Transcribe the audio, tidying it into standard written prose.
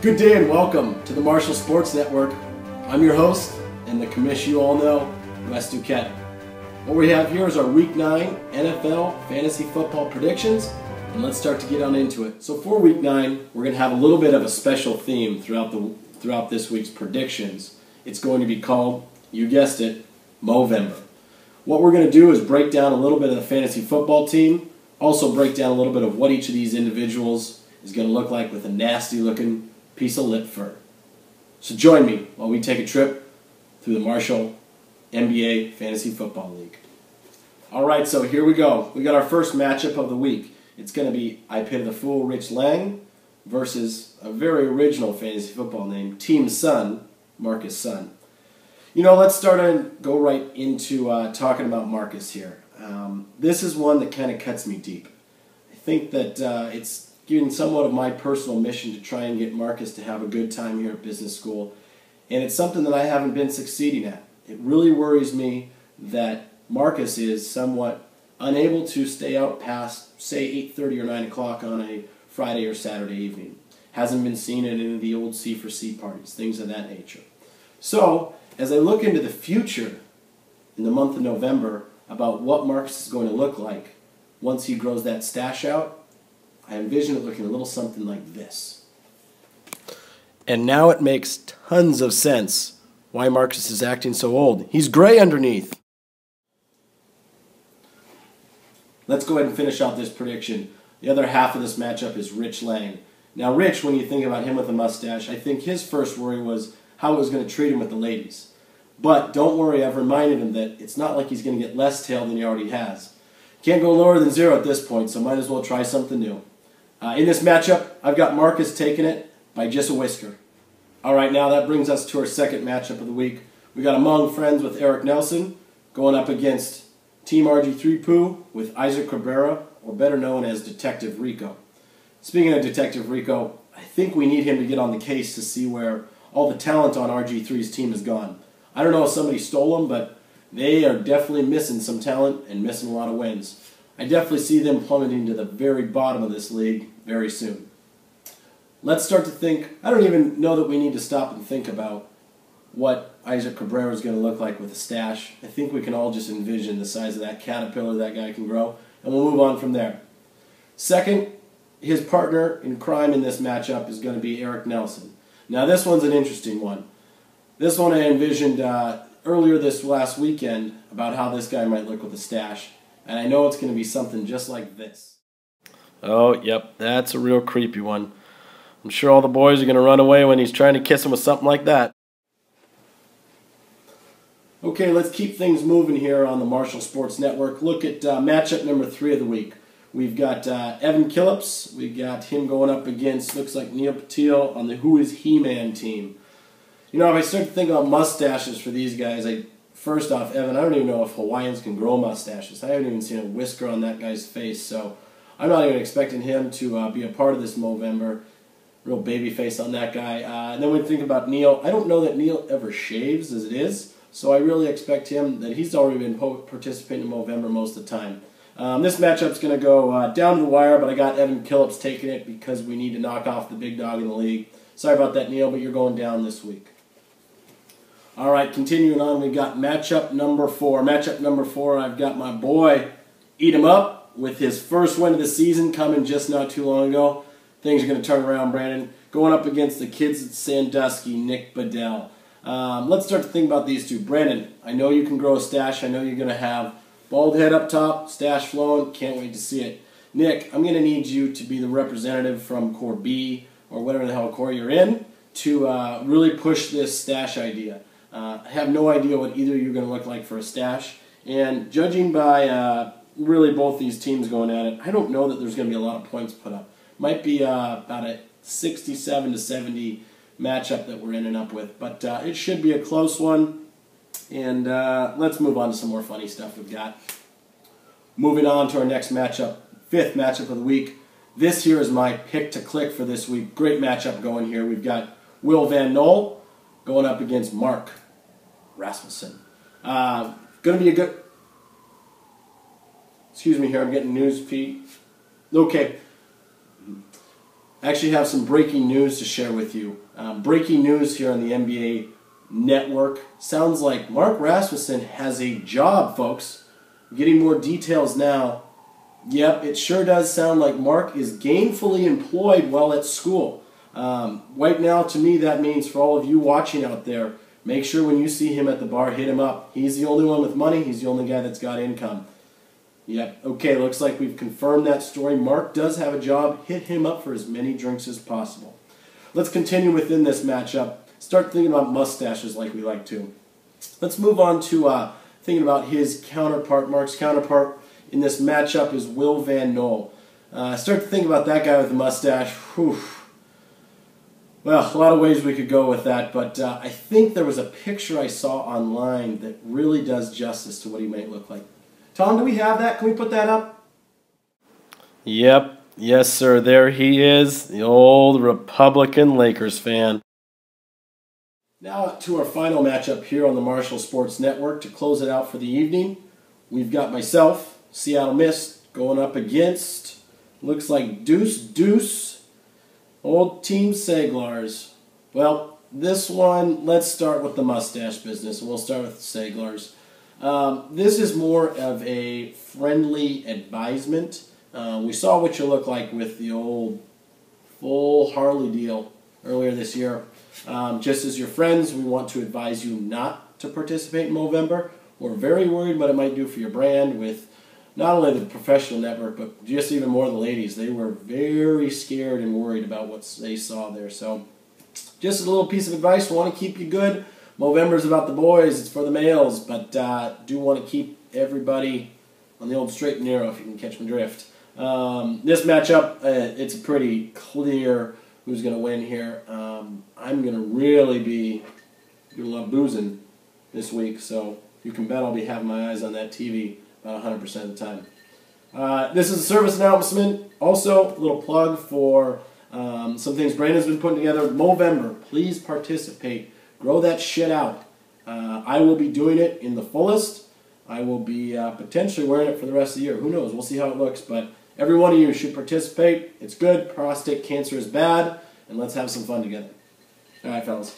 Good day and welcome to the Marshall Sports Network. I'm your host and the commish you all know, Wes Duquette. What we have here is our Week 9 NFL Fantasy Football predictions, and let's start to get on into it. So for Week 9, we're going to have a little bit of a special theme throughout this week's predictions. It's going to be called, you guessed it, Movember. What we're going to do is break down a little bit of the fantasy football team, also break down a little bit of what each of these individuals is going to look like with a nasty looking piece of lip fur. So join me while we take a trip through the Marshall MBA Fantasy Football League. Alright, so here we go. We got our first matchup of the week. It's going to be I Pity the Fool, Rich Lang versus a very original fantasy football name, Team Sun, Marcus Sun. You know, let's start and go right into talking about Marcus here. This is one that kind of cuts me deep. I think that it's given somewhat of my personal mission to try and get Marcus to have a good time here at business school, and it's something that I haven't been succeeding at. It really worries me that Marcus is somewhat unable to stay out past, say, 8:30 or 9 o'clock on a Friday or Saturday evening. Hasn't been seen at any of the old C4C parties, things of that nature. So, as I look into the future in the month of November about what Marcus is going to look like once he grows that stash out, I envision it looking a little something like this. And now it makes tons of sense why Marcus is acting so old. He's gray underneath. Let's go ahead and finish out this prediction. The other half of this matchup is Rich Lang. Now Rich, when you think about him with a mustache, I think his first worry was how it was going to treat him with the ladies. But don't worry, I've reminded him that it's not like he's going to get less tail than he already has. Can't go lower than 0 at this point, so might as well try something new. In this matchup, I've got Marcus taking it by just a whisker. All right, now that brings us to our second matchup of the week. We got Among Friends with Eric Nelson going up against Team RG3 Poo with Isaac Cabrera, or better known as Detective Rico. Speaking of Detective Rico, I think we need him to get on the case to see where all the talent on RG3's team is gone. I don't know if somebody stole them, but they are definitely missing some talent and missing a lot of wins. I definitely see them plummeting to the very bottom of this league very soon. Let's start to think. I don't even know that we need to stop and think about what Isaac Cabrera is going to look like with a stash. I think we can all just envision the size of that caterpillar that guy can grow, and we'll move on from there. Second, his partner in crime in this matchup is going to be Eric Nelson. Now this one's an interesting one. This one I envisioned earlier this last weekend about how this guy might look with a stash. And I know it's going to be something just like this. Oh, yep, that's a real creepy one. I'm sure all the boys are going to run away when he's trying to kiss him with something like that. Okay, let's keep things moving here on the Marshall Sports Network. Look at matchup number 3 of the week. We've got Evan Killips. We got him going up against, looks like Neil Patil on the Who Is He-Man team. You know, if I start to think about mustaches for these guys, first off, Evan, I don't even know if Hawaiians can grow mustaches. I haven't even seen a whisker on that guy's face, so I'm not even expecting him to be a part of this Movember. Real baby face on that guy. And then we think about Neil. I don't know that Neil ever shaves as it is, so I really expect him that he's already been participating in Movember most of the time. This matchup's going to go down to the wire, but I got Evan Killips taking it because we need to knock off the big dog in the league. Sorry about that, Neil, but you're going down this week. All right, continuing on, we got matchup number 4. Matchup number 4, I've got my boy, Eat 'em Up, with his first win of the season coming just not too long ago. Things are going to turn around, Brandon. Going up against the kids at Sandusky, Nick Bedell. Let's start to think about these two. Brandon, I know you can grow a stash. I know you're going to have bald head up top, stash flowing. Can't wait to see it. Nick, I'm going to need you to be the representative from Core B, or whatever the hell core you're in, to really push this stash idea. I have no idea what either you're going to look like for a stash, and judging by really both these teams going at it, I don't know that there's going to be a lot of points put up. Might be about a 67 to 70 matchup that we're ending up with, but it should be a close one, and let's move on to some more funny stuff we've got. Moving on to our next matchup, 5th matchup of the week. This here is my pick to click for this week. Great matchup going here. We've got Will Van Noel going up against Mark Rasmussen. Going to be a good... Excuse me here, I'm getting news feed. Okay. I actually have some breaking news to share with you. Breaking news here on the MBA network. Sounds like Mark Rasmussen has a job, folks. I'm getting more details now. Yep, it sure does sound like Mark is gainfully employed while at school. Right now, to me, that means for all of you watching out there, make sure when you see him at the bar, hit him up. He's the only one with money. He's the only guy that's got income. Yep, okay, looks like we've confirmed that story. Mark does have a job. Hit him up for as many drinks as possible. Let's continue within this matchup. Start thinking about mustaches like we like to. Let's move on to thinking about his counterpart. Mark's counterpart in this matchup is Will Van Noel. Start to think about that guy with the mustache. Whew. Well, a lot of ways we could go with that, but I think there was a picture I saw online that really does justice to what he might look like. Tom, do we have that? Can we put that up? Yep. Yes, sir. There he is, the old Republican Lakers fan. Now to our final matchup here on the Marshall Sports Network to close it out for the evening. We've got myself, Seattle Mist, going up against, looks like Deuce, old Team Seglars. Well, this one, let's start with the mustache business, and we'll start with the Seglars. This is more of a friendly advisement. We saw what you look like with the old full Harley deal earlier this year. Just as your friends, we want to advise you not to participate in Movember. We're very worried what it might do for your brand with not only the professional network, but just even more the ladies. They were very scared and worried about what they saw there. So just as a little piece of advice, we want to keep you good. Movember is about the boys, it's for the males, but do want to keep everybody on the old straight and narrow if you can catch my drift. This matchup, it's pretty clear who's going to win here. I'm going to really be doing a lot of boozing this week, so you can bet I'll be having my eyes on that TV about 100% of the time. This is a service announcement. Also, a little plug for some things Brandon's been putting together. Movember, please participate. Grow that shit out. I will be doing it in the fullest. I will be potentially wearing it for the rest of the year. Who knows? We'll see how it looks. But every one of you should participate. It's good. Prostate cancer is bad. And let's have some fun together. All right, fellas.